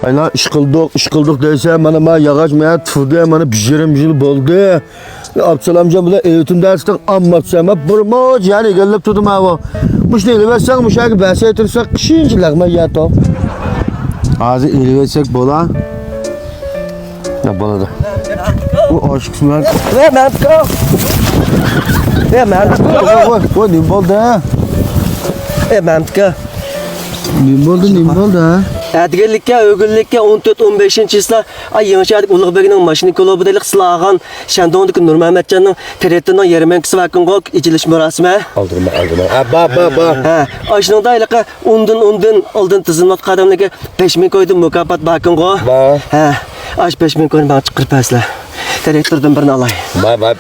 Ayla iş kıldık deyse bana yağaç maya tıfırdı bana pişirim boldu. Absalamca bile eğitim dersten anlatsam burmoç yani gelip tuttum ha. Muş değil versen muş aki bahse etirsak kişinciler ma yato. Ağzı eli versek bola. Ya bola da. Bu aşk sular. Ne Mertko? Ne Mertko? O ne boldu ha? Mertko. Ne boldu ha? Әдгерлікке, өгілікке 14-15 ісла ай еңшадық Улығбегінің машины колобыдайлық сылаған Шандондық Нұрмәмәтжанның тәреттінің ерімен кісі вәкінгі ечіліш мұрасымы. Aldırma. Ba. Ашыныңда айлыққа ұндын алдын тізімнат қадамлығы 5000 көйдің мүкапат бәкінгі. Ba. Аш 5000 көйдің бәң чықыр пәсілі. Тәректордың бірін алай. Ba.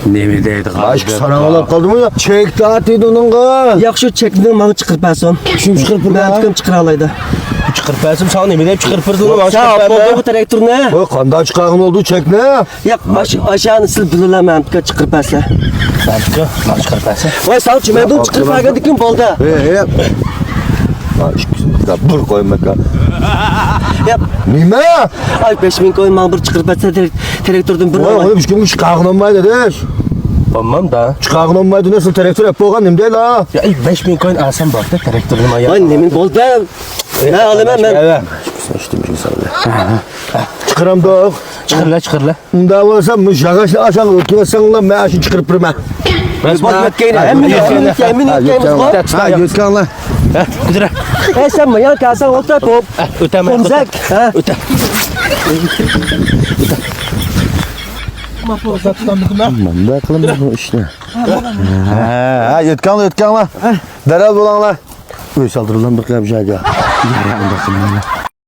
Ne deydi Aşk sana olap kaldı mı ya? Çek dağıtıydı onun kız. Яқшы чекінің маңы чықыр пәсін. Kim çıkırpır Mən da? tıkım çıqır alaydı. Çıkırpasım sana ne bileyim çıkırpırdın ama Sen apoldu traktor ne? O kanda çıkağın olduğu çek ne? Yaq aşağını sil bilirəm tıkı çıqır pəslə. Sen çıkırpasın. Vay sağ çimendon çıqır pəgən dikim boldu. Aşk da bur koymak ya. Yap. Nime? Ay 5000 koyun mağ bir çıqır pəslə traktordan bir Oy alay. oğlum çıkın çıkağın olmaydı deş. Tamam da. Çıkağın olmaydı nasıl traktör hep boğan nem değil ha. Ya 5000 coin alsam bak da traktörüm ayağı. Ay nemin boldu. Ne alayım mən? Evet. Saçtım şey sana. Çıkıram da. Çıkır la. Bunda olsa müşakaşı aşağı otursan lan ben aşı çıkırpırma. Bak yetkeyini. Emin yetkeyimiz var. Ha yutkan lan. Güdüre. Sen mi yan kalsan olsa top. Öteme. Komzak. Öte. Ben de aklım bu işte. Ha yutkan lan. Derhal bulan lan. Öyle saldırılan bir kıyam şey ya. Yarı andasın.